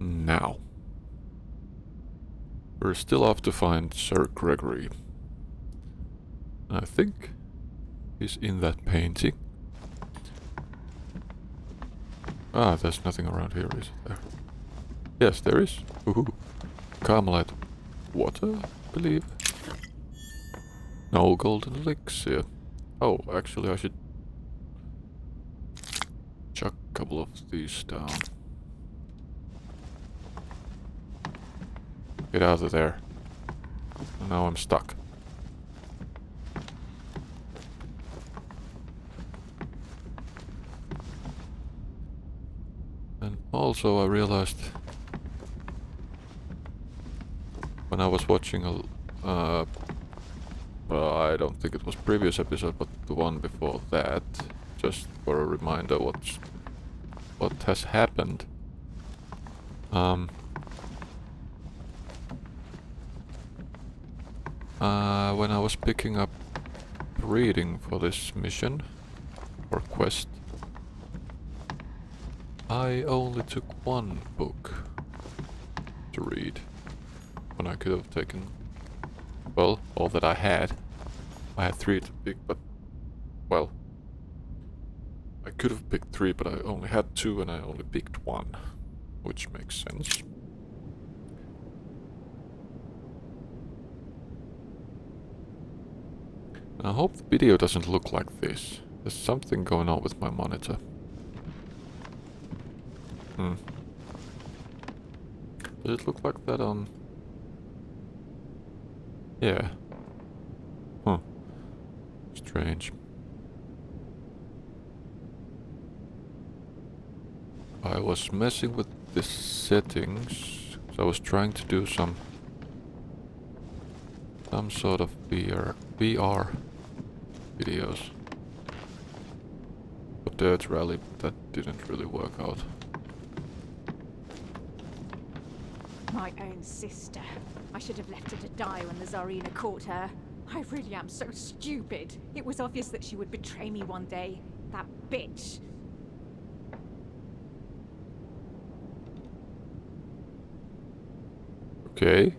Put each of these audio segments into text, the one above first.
Now. We're still off to find Sir Gregory. I think he's in that painting. Ah, there's nothing around here, is there? Yes, there is. Ooh. Carmelite water, I believe. No golden elixir. Oh, actually I should chuck a couple of these down. Get out of there. Now I'm stuck. And also I realized when I was watching a I don't think it was previous episode, but the one before that, just for a reminder what has happened. When I was picking up reading for this mission or quest, I only took one book to read when I could have taken, well, all that I had. I had 3 to pick, but, well, I could have picked 3, but I only had 2 and I only picked 1, which makes sense. I hope the video doesn't look like this. There's something going on with my monitor. Does it look like that on... Yeah. Huh. Strange. I was messing with the settings. So I was trying to do some sort of VR videos. For Dirt Rally, that didn't really work out. My own sister. I should have left her to die when the Tsarina caught her. I really am so stupid. It was obvious that she would betray me one day. That bitch. Okay.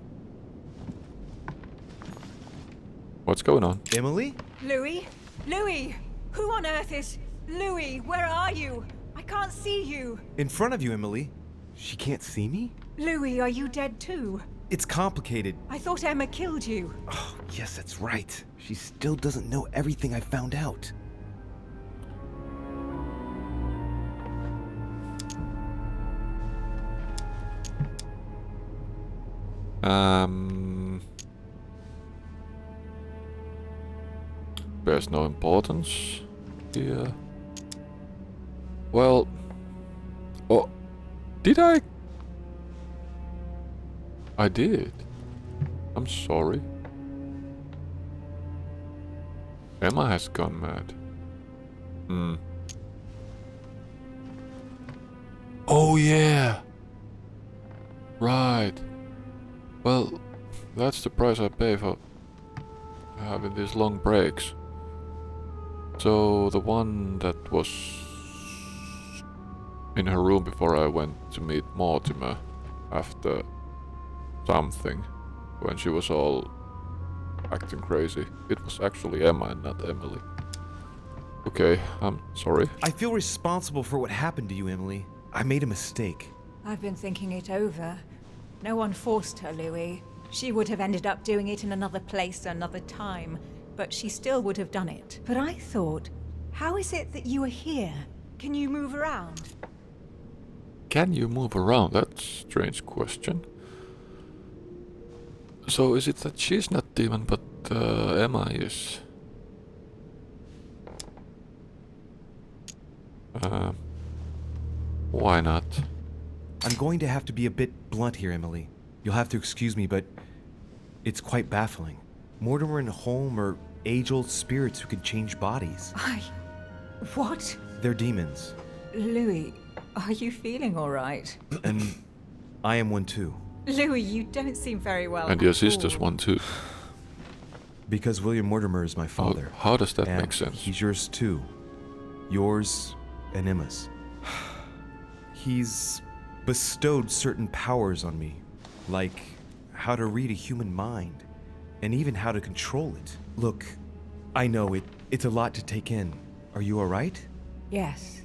What's going on? Emily? Louis? Louis! Who on earth is... Louis, where are you? I can't see you. In front of you, Emily. She can't see me? Louis, are you dead too? It's complicated. I thought Emma killed you. Oh, yes, that's right. She still doesn't know everything I found out. There's no importance here. Well... Oh... Did I? I did. I'm sorry. Emma has gone mad. Oh yeah! Right. Well, that's the price I pay for having these long breaks. So the one that was in her room before I went to meet Mortimer after something, when she was all acting crazy, it was actually Emma and not Emily. Okay, I'm sorry. I feel responsible for what happened to you, Emily. I made a mistake. I've been thinking it over. No one forced her, Louis. She would have ended up doing it in another place, another time, but she still would have done it. But I thought, how is it that you are here? Can you move around? Can you move around? That's a strange question. So is it that she's not demon, but Emma is? Why not? I'm going to have to be a bit blunt here, Emily. You'll have to excuse me, but it's quite baffling. Mortimer and Holm are age-old spirits who can change bodies. What? They're demons. Louis, are you feeling all right? And I am one too. Louis, you don't seem very well. And your sister's one too. Because William Mortimer is my father. How does that and make sense? He's yours too. Yours and Emma's. He's bestowed certain powers on me, like how to read a human mind, and even how to control it. Look, I know it's a lot to take in. Are you alright? Yes.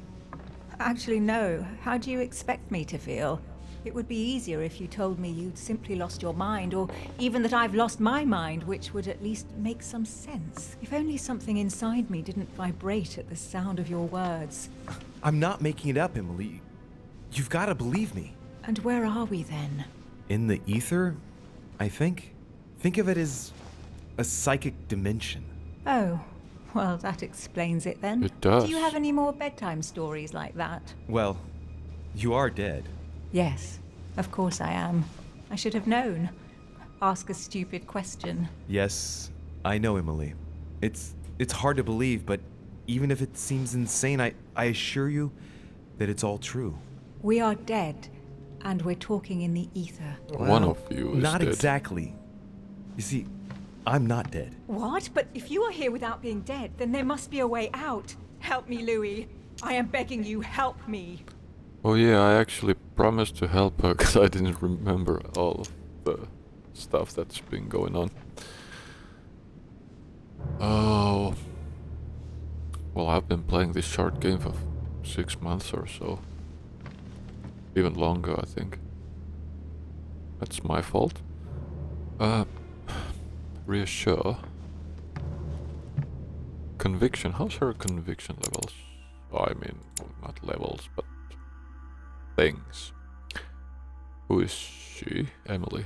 Actually, no. How do you expect me to feel? It would be easier if you told me you'd simply lost your mind, or even that I've lost my mind, which would at least make some sense. If only something inside me didn't vibrate at the sound of your words. I'm not making it up, Emily. You've got to believe me. And where are we then? In the ether, I think. Think of it as a psychic dimension. Oh, well, that explains it then. It does. Do you have any more bedtime stories like that? Well, you are dead. Yes, of course I am. I should have known. Ask a stupid question. Yes, I know, Emily. It's hard to believe, but even if it seems insane, I assure you that it's all true. We are dead, and we're talking in the ether. One of you is Not dead. exactly. You see, I'm not dead. What? But if you are here without being dead, then there must be a way out. Help me, Louis. I am begging you, help me. Oh yeah, I actually promised to help her because I didn't remember all of the stuff that's been going on. Oh. Well, I've been playing this short game for 6 months or so. Even longer, I think. That's my fault. Reassure. Conviction. How's her conviction levels? Oh, I mean, not levels, but things. Who is she? Emily.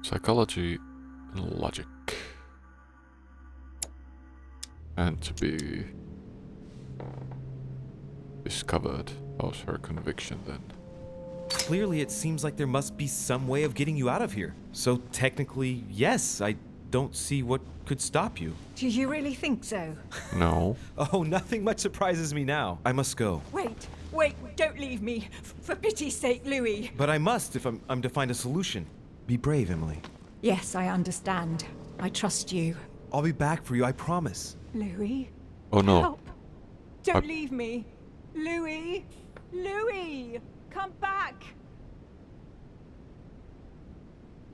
Psychology and logic. And to be discovered. How's her conviction then? Clearly, it seems like there must be some way of getting you out of here. So technically, yes, I don't see what could stop you. Do you really think so? No. Oh, nothing much surprises me now. I must go. Wait, don't leave me. For pity's sake, Louis. But I must if I'm to find a solution. Be brave, Emily. Yes, I understand. I trust you. I'll be back for you, I promise. Louis? Oh no. Help! Don't leave me! Louis! Louis! Come back!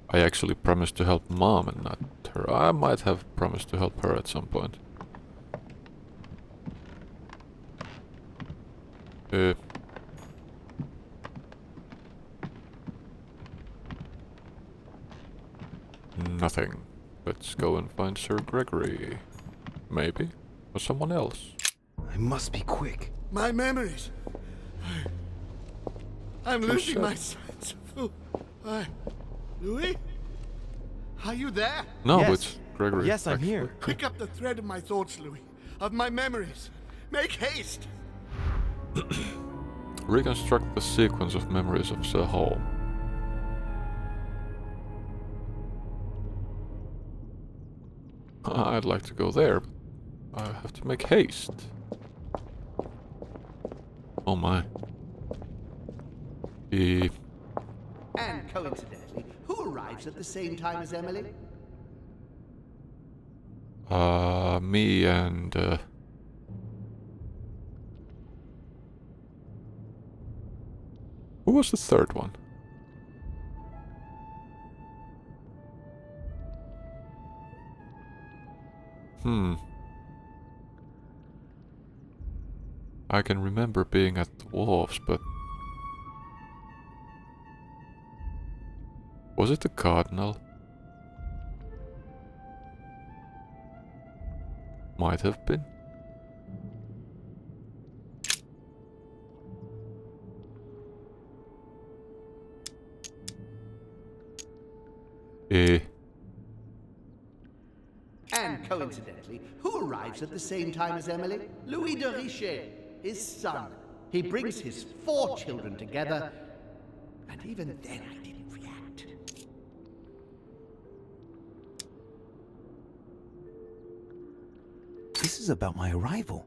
I actually promised to help Mom and not her. I might have promised to help her at some point. Nothing. Let's go and find Sir Gregory. Maybe. Or someone else. I must be quick. My memories. I'm losing shit. my sense of who. Louis? Are you there? No, Yes. it's Gregory. Yes, I'm actually. here. Pick up the thread of my thoughts, Louis. Of my memories. Make haste. Reconstruct the sequence of memories of Sir Hall. I'd like to go there, but I have to make haste. Oh my. And coincidentally, who arrives at the same time as Emily? Me and who was the third one? I can remember being at the wharves, but was it the Cardinal? Might have been. And coincidentally, who arrives at the same time as Emily? Louis de Richet, his son. He brings his 4 children together, and even then I didn't react. This is about my arrival,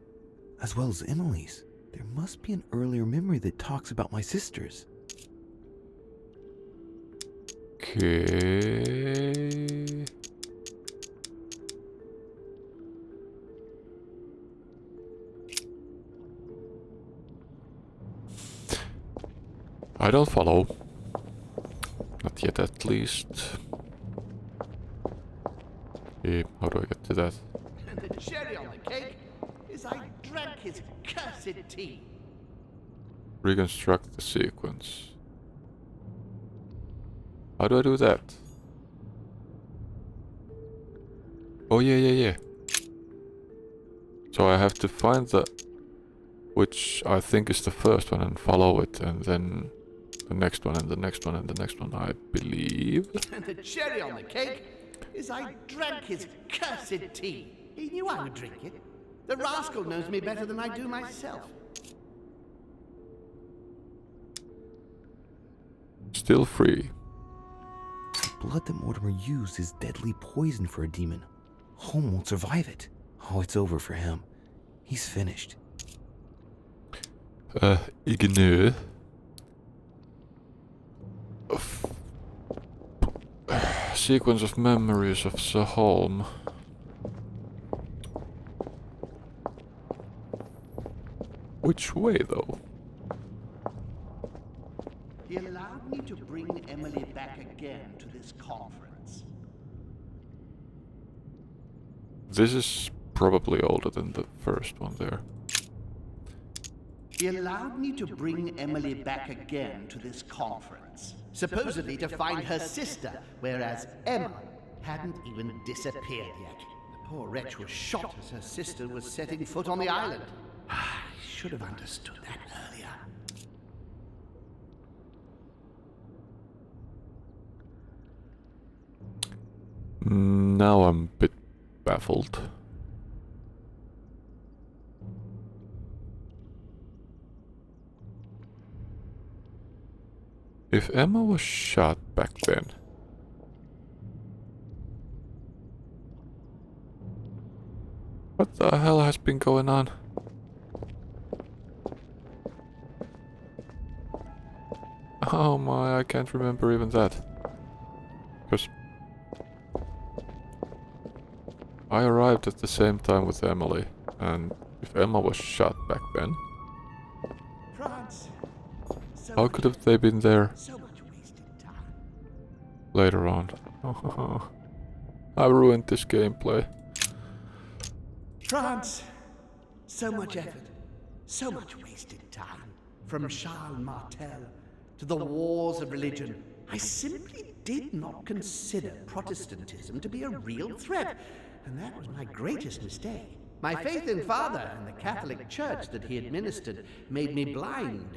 as well as Emily's. There must be an earlier memory that talks about my sisters. Okay. I don't follow. Not yet, at least. How do I get to that? And the cherry on the cake is I drank his cursed tea. Reconstruct the sequence. How do I do that? Oh yeah. So I have to find the... which I think is the first one and follow it, and then the next one and the next one and the next one, I believe. And the cherry on the cake is I drank his cursed tea. He knew I would drink it. The rascal knows me better than I do myself. Still free. The blood that Mortimer used is deadly poison for a demon. Holm won't survive it. Oh, it's over for him. He's finished. Ignore. Sequence of memories of Sir Holm. Which way though? He allowed me to bring Emily back again to this conference. This is probably older than the first one there. He allowed me to bring Emily back again to this conference, supposedly to find her sister, whereas Emma hadn't even disappeared yet. The poor wretch was shot as her sister was setting foot on the island. I should have understood that earlier. Now I'm a bit baffled. If Emma was shot back then, what the hell has been going on? Oh my, I can't remember even that. Because I arrived at the same time with Emily, and if Emma was shot back then, France, how could have they been there so much wasted time. later on? I ruined this gameplay. France, so much effort, so much wasted time. From Charles Martel to the wars of religion, I simply did not consider Protestantism to be a real threat, and that was my greatest mistake. My faith in Father and the Catholic Church that he administered made me blind.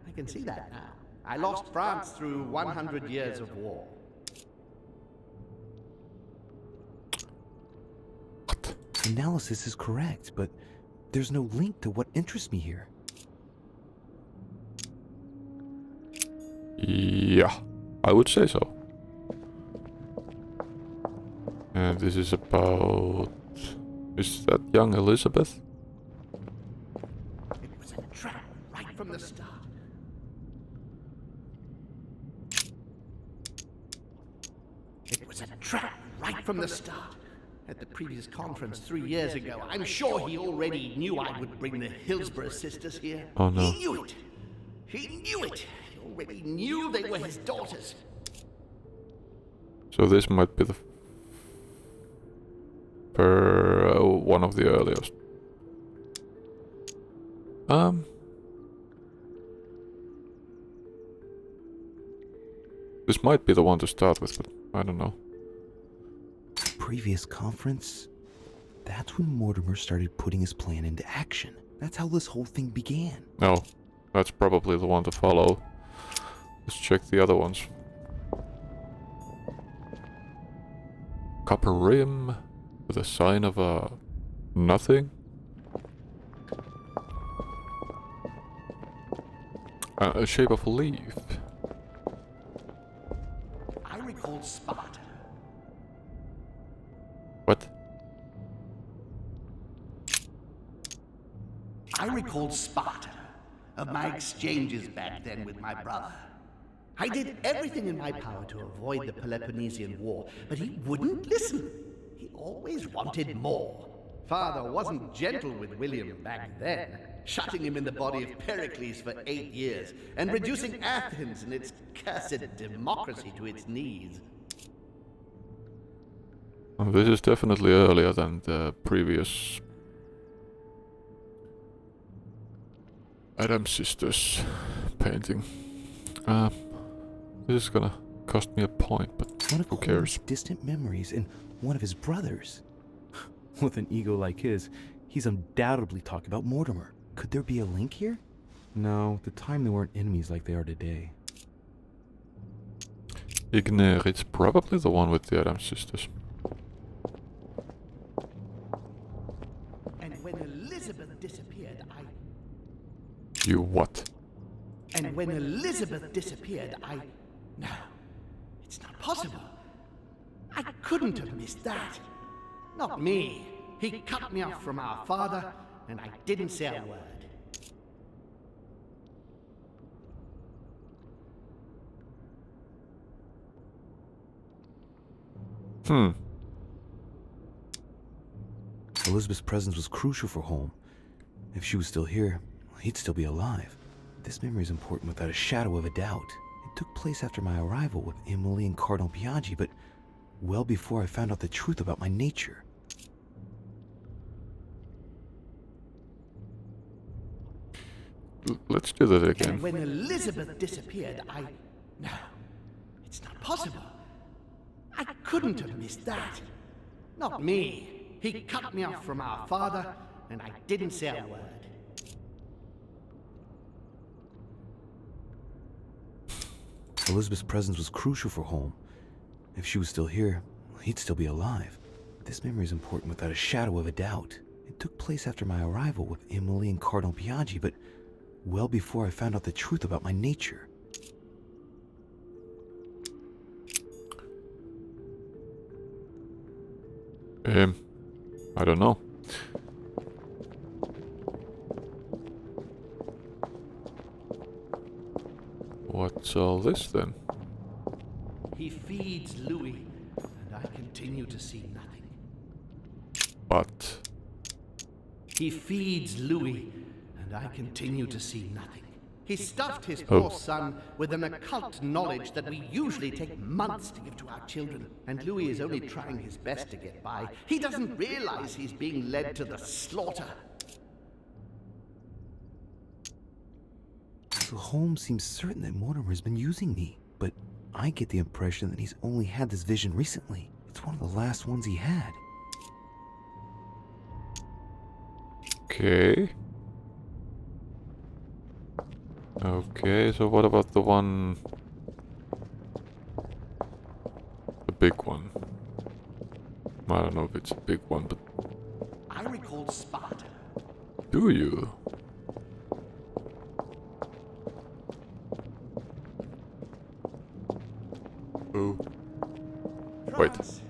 I can see that now. I lost France through 100 years of war. What? Analysis is correct, but there's no link to what interests me here. Yeah, I would say so. And this is about... Is that young Elizabeth? It was a trap right from the start. It was a trap right from the start. At the previous conference 3 years ago, I'm sure he already knew I would bring the Hillsborough sisters here. Oh, no. He knew it. He knew it. He already knew they were his daughters. So this might be the... one of the earliest. This might be the one to start with, but I don't know. Previous conference? That's when Mortimer started putting his plan into action. That's how this whole thing began. No, that's probably the one to follow. Let's check the other ones. Copper rim with a sign of a nothing. A shape of a leaf. I recall Sparta. What? I recalled Sparta, of my exchanges back then with my brother. I did everything in my power to avoid the Peloponnesian War, but he wouldn't listen. He always wanted more. Father wasn't gentle with William back then, shutting him in the body of Pericles for 8 years and reducing Athens and its cursed democracy to its knees. Well, this is definitely earlier than the previous Adam Sisters painting. This is gonna cost me a point, but One of who Holmes' cares? distant memories and one of his brothers. With an ego like his, he's undoubtedly talking about Mortimer. Could there be a link here? No, at the time they weren't enemies like they are today. Ignare, it's probably the one with the Adam Sisters. And when Elizabeth disappeared, You what? No, it's not possible. I couldn't have missed that. Not me. He cut me off from our father, and I didn't say a word. Elizabeth's presence was crucial for Holm. If she was still here, he'd still be alive. This memory is important without a shadow of a doubt. It took place after my arrival with Emily and Cardinal Biaggi, but well before I found out the truth about my nature. Let's do that again. And when Elizabeth disappeared, No, it's not possible. I couldn't have missed that. Not me. He cut me off from our father, and I didn't say a word. Elizabeth's presence was crucial for Holm. If she was still here, he'd still be alive. This memory is important without a shadow of a doubt. It took place after my arrival with Emily and Cardinal Biaggi, but well before I found out the truth about my nature. I don't know. What's all this then? He feeds Louis, and I continue to see nothing. But He feeds Louis, and I continue to see nothing. He stuffed his Oh. poor son with an occult knowledge that we usually take months to give to our children, and Louis is only trying his best to get by. He doesn't realize he's being led to the slaughter. So Holmes seems certain that Mortimer has been using me, but I get the impression that he's only had this vision recently. It's one of the last ones he had. okay. Okay, so what about the one... the big one? I don't know if it's a big one, but I recalled Sparta. do you? Oh, wait. France.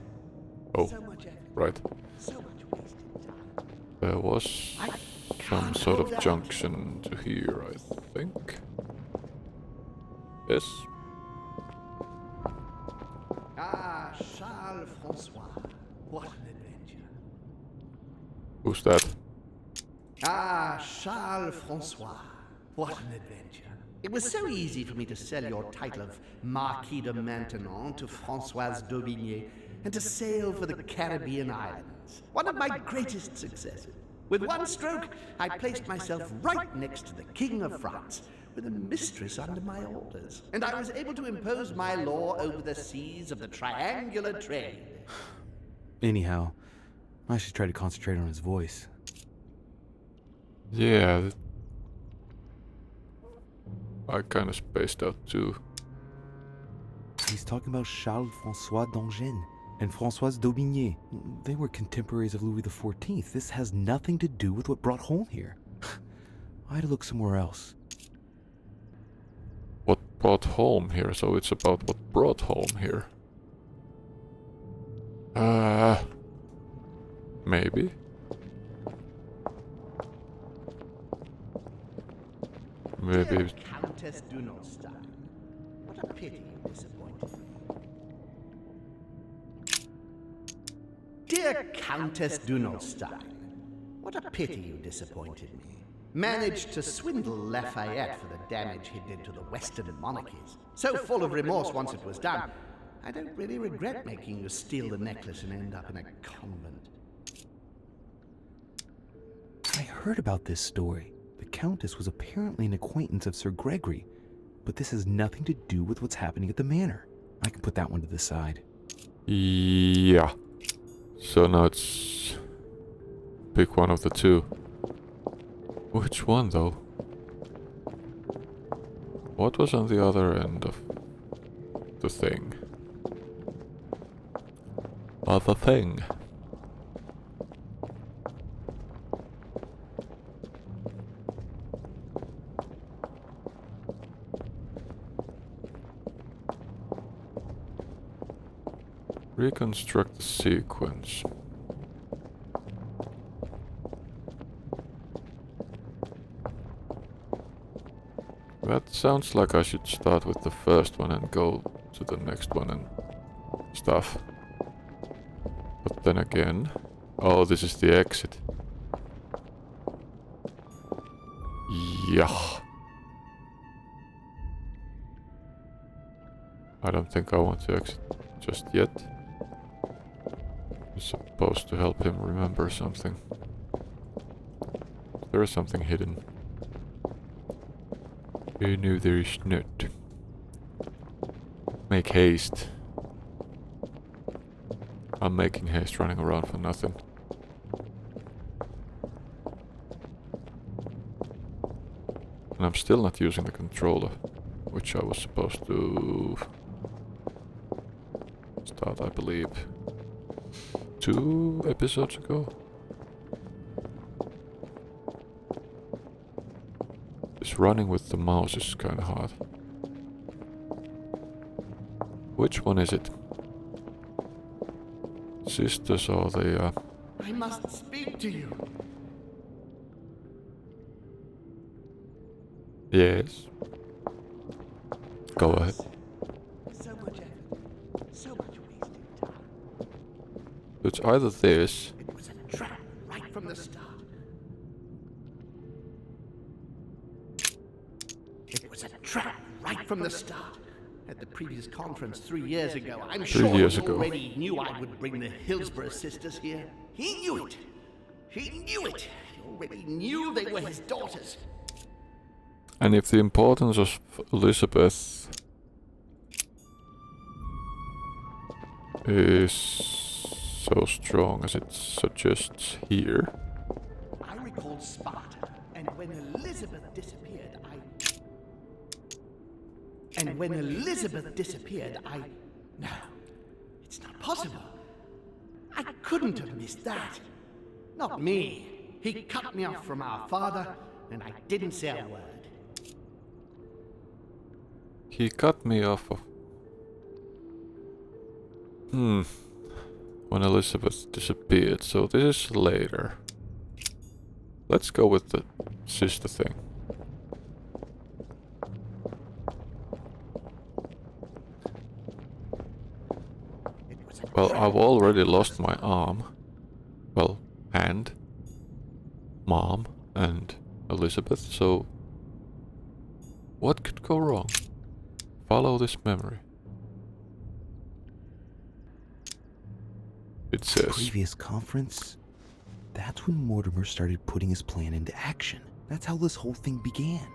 Oh, So much effort, right. so much wasted time. There was I some can't sort hold of out. junction to here, I think. Yes. Ah, Charles Francois. What an adventure. Who's that? Ah, Charles Francois. What an adventure. It was so easy for me to sell your title of Marquis de Maintenon to Françoise d'Aubigné and to sail for the Caribbean islands. One of my greatest successes. With one stroke, I placed myself right next to the King of France, with a mistress under my orders. And I was able to impose my law over the seas of the triangular trade. Anyhow, I should try to concentrate on his voice. Yeah. I kind of spaced out too. He's talking about Charles François d'Angennes and Françoise d'Aubigné. They were contemporaries of Louis XIV. This has nothing to do with what brought Holm here. I had to look somewhere else. What brought home here, so it's about what brought home here. Maybe. Maybe. Dear Countess Dunolstein, what a pity you disappointed me. Dear Countess Dunolstein, What a pity you disappointed me. Managed to swindle Lafayette for the damage he did to the Western monarchies. So full of remorse once it was done, I don't really regret making you steal the necklace and end up in a convent. I heard about this story. The Countess was apparently an acquaintance of Sir Gregory, but this has nothing to do with what's happening at the manor. I can put that one to the side. Yeah. So now it's pick one of the two. Which one though? What was on the other end of the thing? Other thing. Reconstruct the sequence. That sounds like I should start with the first one and go to the next one and stuff. But then again... Oh, this is the exit. Yeah. I don't think I want to exit just yet. I'm supposed to help him remember something. There is something hidden. You knew there is not. Make haste. I'm making haste running around for nothing. And I'm still not using the controller, which I was supposed to start, I believe, 2 episodes ago. This running with the mouse is kind of hard. Which one is it? Sisters or the I must speak to you. Yes. Go ahead. So much effort, so much wasted time. It's either this. It was a trap right from the start. It was a trap right from the start. At the previous conference 3 years ago, I'm sure years he ago. already knew I would bring the Hillsborough sisters here. He knew it. He knew it. He already knew they were his daughters. And if the importance of Elizabeth is so strong as it suggests here, I recalled Sparta, and when Elizabeth disappeared, No, it's not possible. I couldn't have missed that. Not me. He cut me off from our father, and I didn't say a word. he cut me off of... When Elizabeth disappeared, so this is later. Let's go with the sister thing. Well, I've already lost my arm. Well, hand, mom, and Elizabeth, so... What could go wrong? Follow this memory. It says... Previous conference? That's when Mortimer started putting his plan into action. That's how this whole thing began.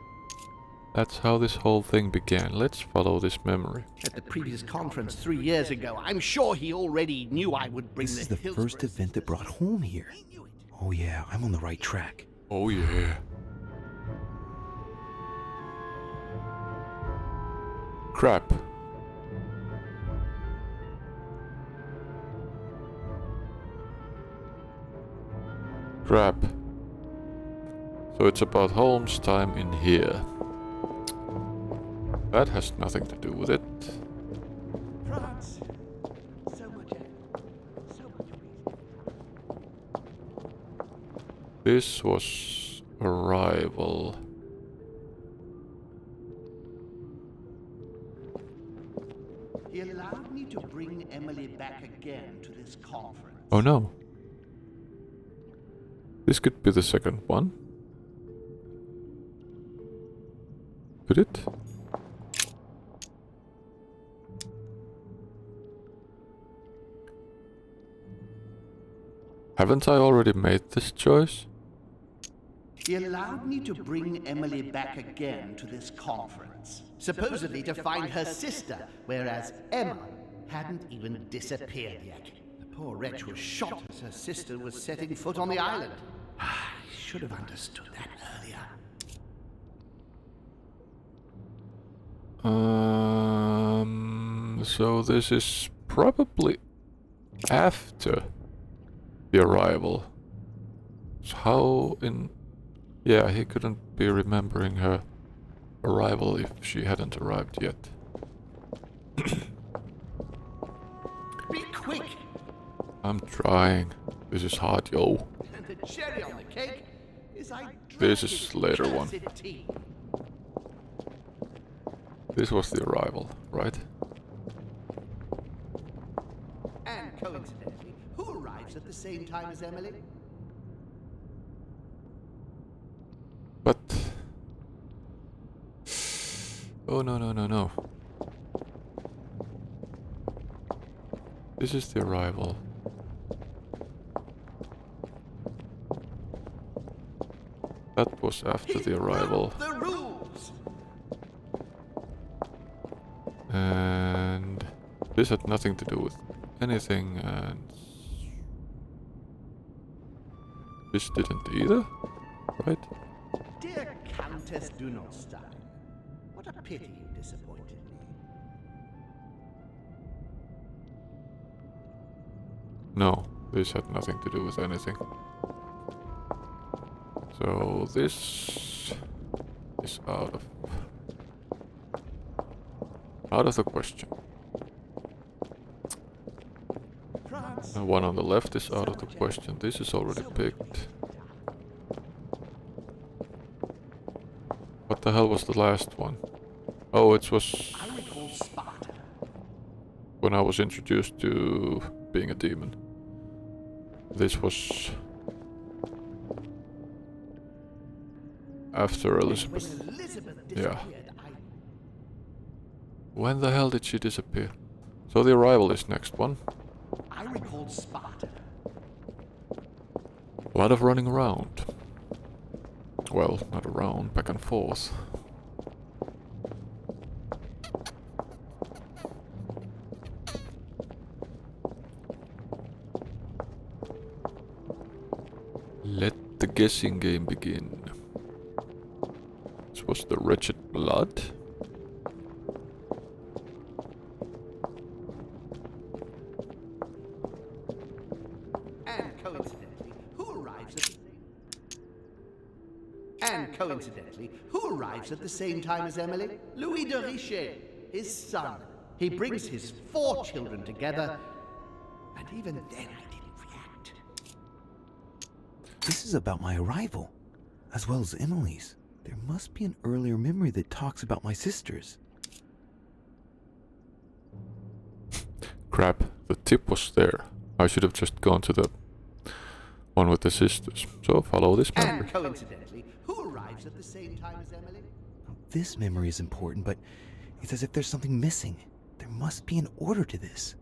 That's how this whole thing began. Let's follow this memory. At the previous conference 3 years ago, I'm sure he already knew I would bring This is the the Hillsborough first event that brought home here. He knew it. Oh yeah, I'm on the right track. Oh yeah. Crap. Crap. So it's about Holmes' time in here. That has nothing to do with it. France. So much effort, so much wasted. This was Arrival. He allowed me to bring Emily back again to this conference. Oh no. This could be the second one. Could it? Haven't I already made this choice? He allowed me to bring Emily back again to this conference, supposedly to find her sister, whereas Emma hadn't even disappeared yet. The poor wretch was shot as her sister was setting foot on the island. I should have understood that earlier. So this is probably after the arrival. So how in... Yeah, he couldn't be remembering her arrival if she hadn't arrived yet. Be quick! I'm trying. This is hard, yo. And the cherry on the cake is I This drank is his later one. cursed tea. This was the arrival, right? And coincidentally, who arrives at the same time as Emily? But... Oh, no, no, no, no. This is the arrival. That was after the arrival. The rules! And this had nothing to do with anything, and this didn't either, right? Dear Countess Dunolstein, what a pity you disappointed me. No, this had nothing to do with anything. So this is out of the question. France. The one on the left is out of the question. This is already picked. What the hell was the last one? Oh, it was I recall Sparta. when I was introduced to being a demon. This was after Elizabeth. When Elizabeth Yeah. disappeared, When the hell did she disappear? So the arrival is next one. I recalled Sparta. A lot of running around. Well, not around, back and forth. Let the guessing game begin. This was the wretched blood. And coincidentally, who arrives at the same time as Emily? Louis de Richet, his son. He brings his 4 children together, and even then I didn't react. This is about my arrival, as well as Emily's. There must be an earlier memory that talks about my sisters. Crap, the tip was there. I should have just gone to the one with the sisters. So follow this memory. And coincidentally, who arrives at the same time as Emily? This memory is important, but it's as if there's something missing. There must be an order to this.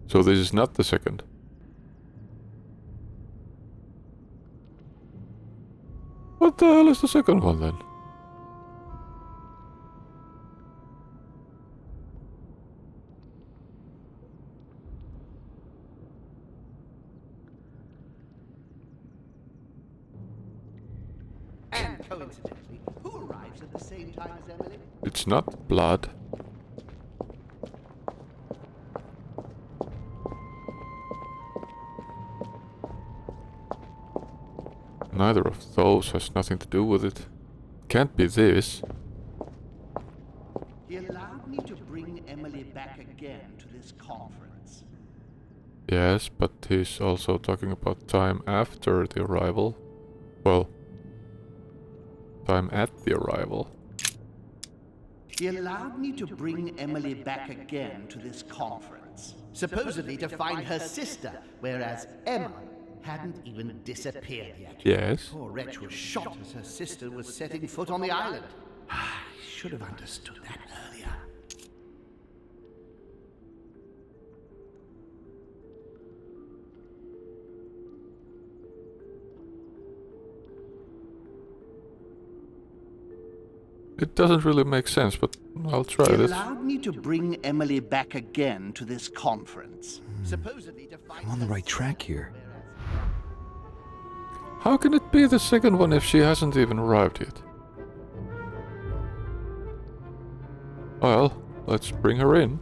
So this is not the second. What the hell is the second one then? And coincidentally, who arrives at the same time as Emily? It's not blood. Neither of those has nothing to do with it. Can't be this. He allowed me to bring Emily back again to this conference. Yes, but he's also talking about time after the arrival. Well, time at the arrival. He allowed me to bring Emily back again to this conference, supposedly to find her sister, whereas Emma hadn't even disappeared yet. Yes. Poor wretch was shot as her sister was setting foot on the island. I should have understood that earlier. It doesn't really make sense, but I'll try He this. allowed me to bring Emily back again to this conference, supposedly to fight. I'm on the right track here. How can it be the second one if she hasn't even arrived yet? Well, let's bring her in.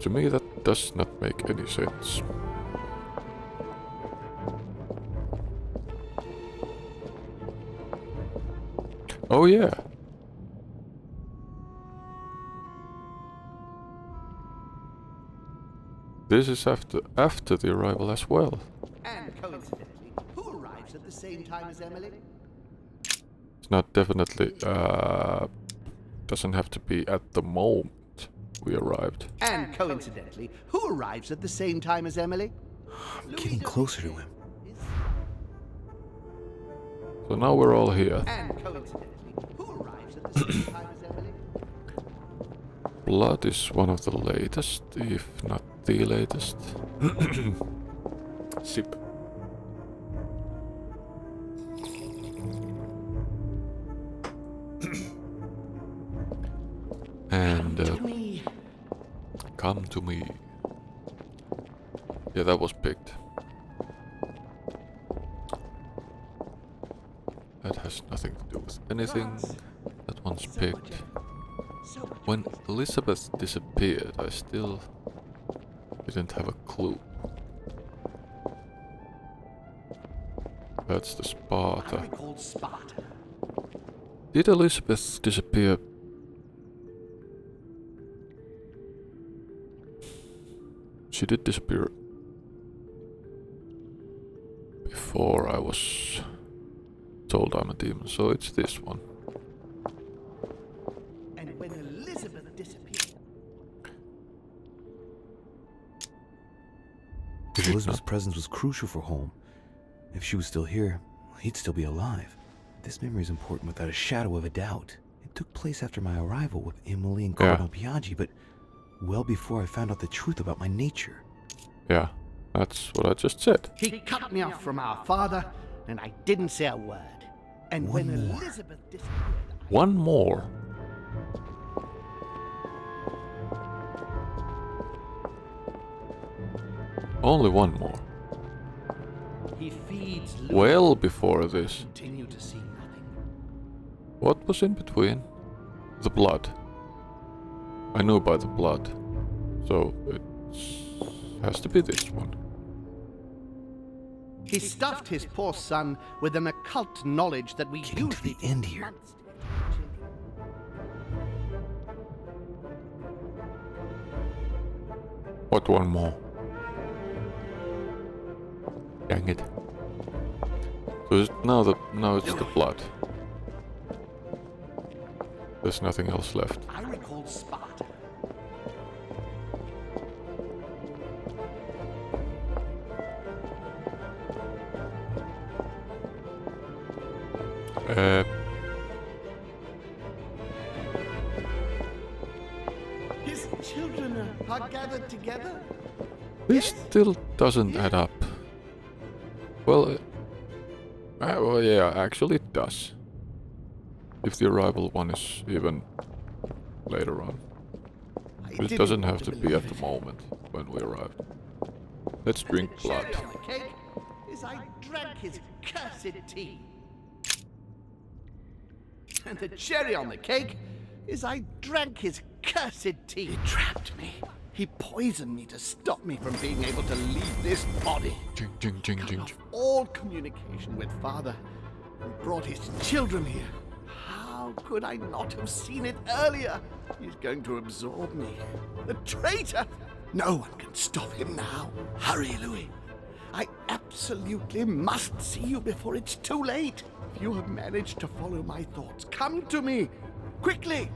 To me, that does not make any sense. Oh yeah. This is after the arrival as well. And coincidentally, who arrives at the same time as Emily? It's not definitely doesn't have to be at the moment we arrived. And coincidentally, who arrives at the same time as Emily? I'm getting closer to him. So now we're all here. And coincidentally, who arrives at the same time as Emily? Blood is one of the latest, if not the latest. Sip. And come to me. Yeah, that was picked. That has nothing to do with anything. That one's picked. When Elizabeth disappeared, I still didn't have a clue. That's the I Sparta. recalled Sparta. Did Elizabeth disappear? She did disappear before I was told I'm a demon, so it's this one. And when Elizabeth disappeared, Elizabeth's presence was crucial for Holm. If she was still here, he'd still be alive. This memory is important without a shadow of a doubt. It took place after my arrival with Emily and Cardinal Biaggi, but well before I found out the truth about my nature. Yeah, that's what I just said. he cut me off from our father, and I didn't say a word. And One when more. Elizabeth disappeared, One more. Only one more. he feeds Louis. Well before this. Continue to see nothing. What was in between? The blood. I knew by the blood. So it has to be this one. He stuffed his poor son with an occult knowledge that we Getting to usually the end here. months to get to children. What one more? Dang it. So now it's the blood. There's nothing else left. I recalled Sparta. His children are gathered together. This still doesn't add up. Well, yeah, actually it does. If the arrival one is even later on. It doesn't have to be at the moment when we arrived. Let's drink blood. Cherry on the cake is I drank his cursed tea. And the cherry on the cake is I drank his cursed tea. He trapped me. He poisoned me to stop me from being able to leave this body. Jing, jing, jing, Cut jing. off all communication with father and brought his children here. How could I not have seen it earlier? He's going to absorb me. The traitor! No one can stop him now. Hurry, Louis. I absolutely must see you before it's too late. If you have managed to follow my thoughts, come to me. Quickly!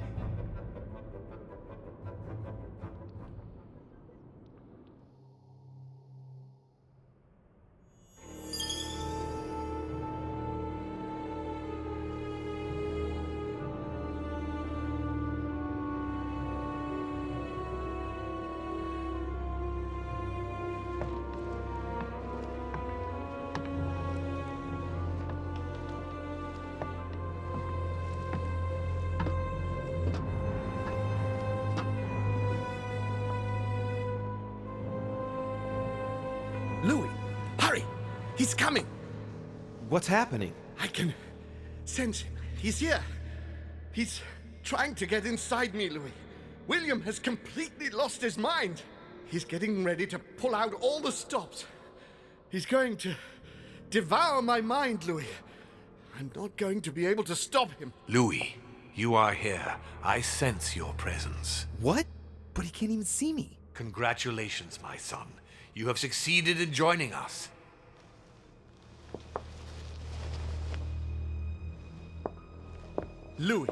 Louis, hurry! He's coming! What's happening? I can sense him. He's here. He's trying to get inside me, Louis. William has completely lost his mind. He's getting ready to pull out all the stops. He's going to devour my mind, Louis. I'm not going to be able to stop him. Louis, you are here. I sense your presence. What? But he can't even see me. Congratulations, my son. You have succeeded in joining us. Louis,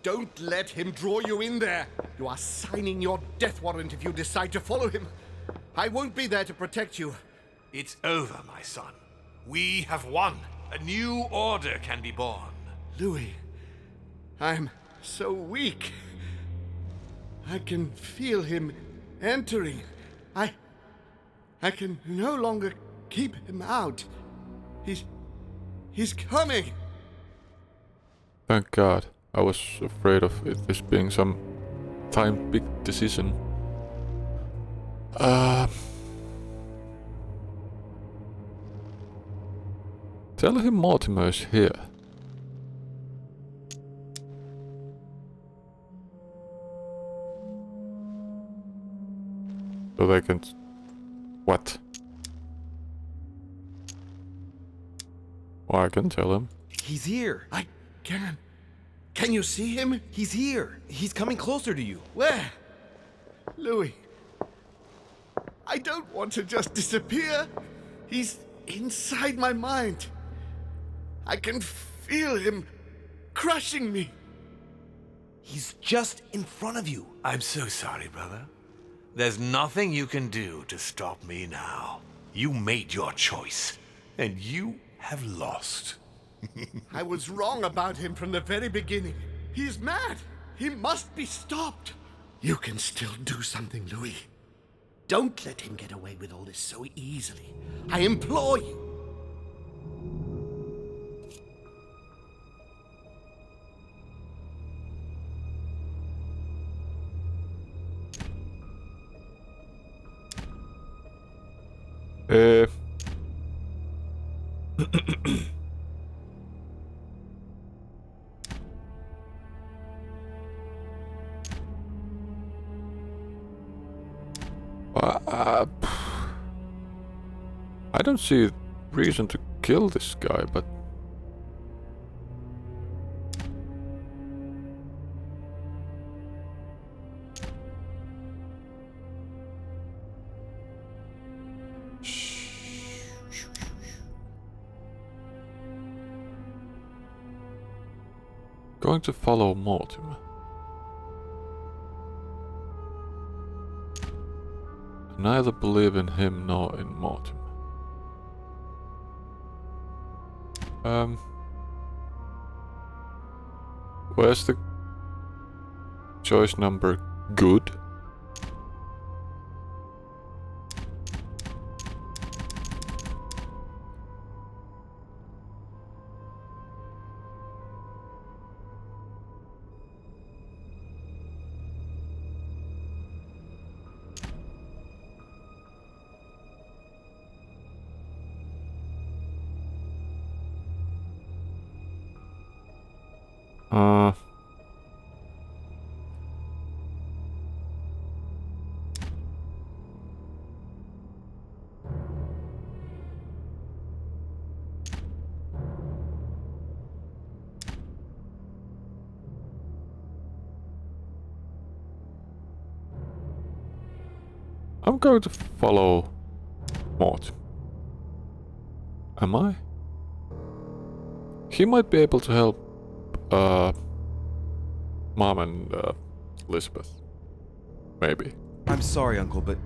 don't let him draw you in there. You are signing your death warrant if you decide to follow him. I won't be there to protect you. It's over, my son. We have won. A new order can be born. Louis, I'm so weak. I can feel him entering. I can no longer keep him out. He's coming. Thank God. I was afraid of this being some time big decision. Tell him Mortimer is here. So they can... What? Well, I can tell him. He's here. I can. Can you see him? He's here. He's coming closer to you. Where? Louis. I don't want to just disappear. He's inside my mind. I can feel him crushing me. He's just in front of you. I'm so sorry, brother. There's nothing you can do to stop me now. You made your choice, and you have lost. I was wrong about him from the very beginning. He's mad. He must be stopped. You can still do something, Louis. Don't let him get away with all this so easily. I implore you. I don't see reason to kill this guy, but... Going to follow Mortimer. I neither believe in him nor in Mortimer. Where's the choice number good? I'm going to follow Mort. Am I? He might be able to help Mom and Elizabeth. Maybe. I'm sorry, Uncle, but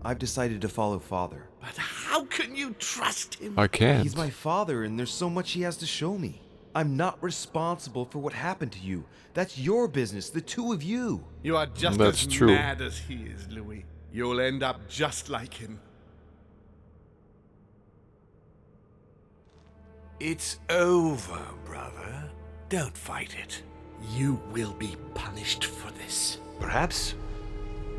I've decided to follow Father. But how can you trust him? I can't. He's my father, and there's so much he has to show me. I'm not responsible for what happened to you. That's your business, the two of you. You are just That's as true. mad as he is, Louis. You'll end up just like him. It's over, brother. Don't fight it. You will be punished for this. Perhaps,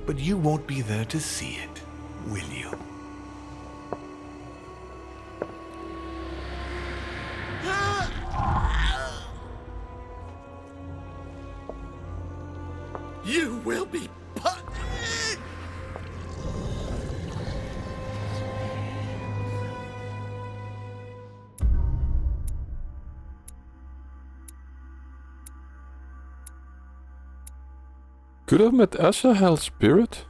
but you won't be there to see it, will you? Could have met Asahel spirit?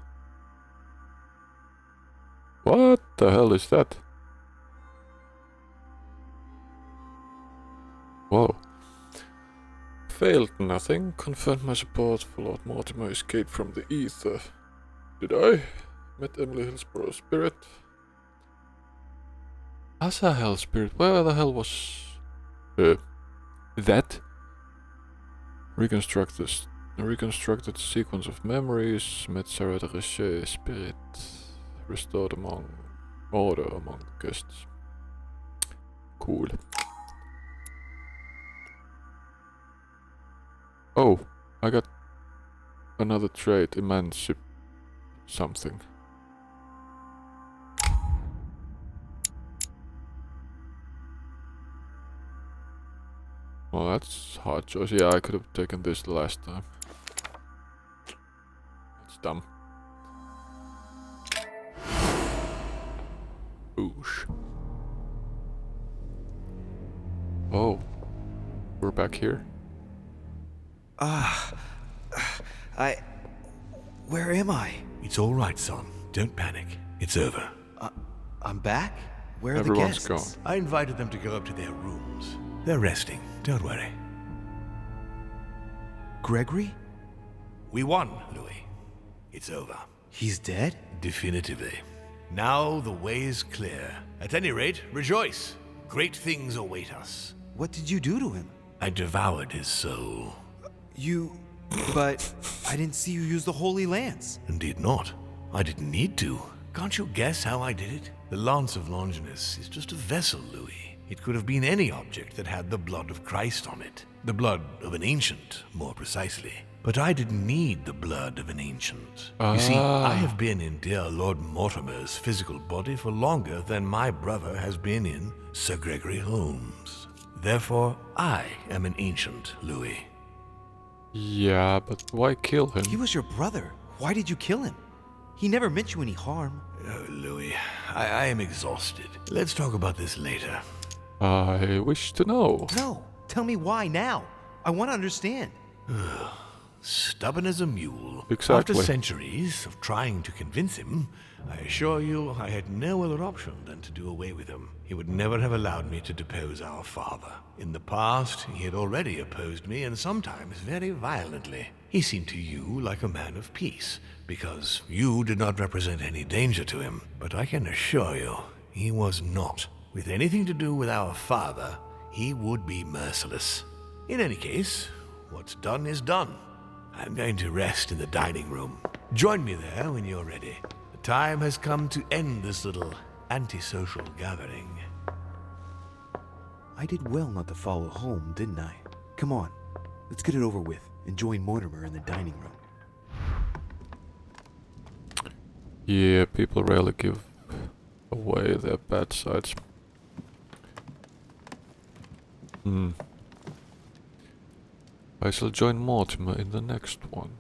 What the hell is that? Whoa. Failed nothing. Confirmed my support for Lord Mortimer. Escaped from the ether. Did I? Met Emily Hillsborough spirit. Asahel spirit. Where the hell was that? Reconstructed sequence of memories. Met Sarah de Richer spirit. Restored order among the guests. Cool. Oh, I got another trait, emancip something. Well, that's a hard choice. Yeah, I could have taken this the last time. That's dumb. Oosh. Oh, we're back here. Where am I? It's all right, son. Don't panic. It's over. I'm back? Where are Everyone's the guests? gone. I invited them to go up to their rooms. They're resting. Don't worry. Gregory? We won, Louis. It's over. He's dead? Definitively. Now the way is clear. At any rate, rejoice. Great things await us. What did you do to him? I devoured his soul. But I didn't see you use the Holy Lance. Indeed not. I didn't need to. Can't you guess how I did it? The Lance of Longinus is just a vessel, Louis. It could have been any object that had the blood of Christ on it. The blood of an ancient, more precisely. But I didn't need the blood of an ancient. You see, I have been in dear Lord Mortimer's physical body for longer than my brother has been in Sir Gregory Holmes. Therefore, I am an ancient, Louis. Yeah, but why kill him? He was your brother. Why did you kill him? He never meant you any harm. Oh, Louis, I am exhausted. Let's talk about this later. I wish to know. No, tell me why now. I want to understand. Stubborn as a mule. Exactly. After centuries of trying to convince him, I assure you I had no other option than to do away with him. He would never have allowed me to depose our father. In the past, he had already opposed me, and sometimes very violently. He seemed to you like a man of peace, because you did not represent any danger to him. But I can assure you, he was not. With anything to do with our father, he would be merciless. In any case, what's done is done. I'm going to rest in the dining room. Join me there when you're ready. The time has come to end this little antisocial gathering. I did well not to follow home, didn't I? Come on, let's get it over with and join Mortimer in the dining room. Yeah, people rarely give away their bad sides. I shall join Mortimer in the next one.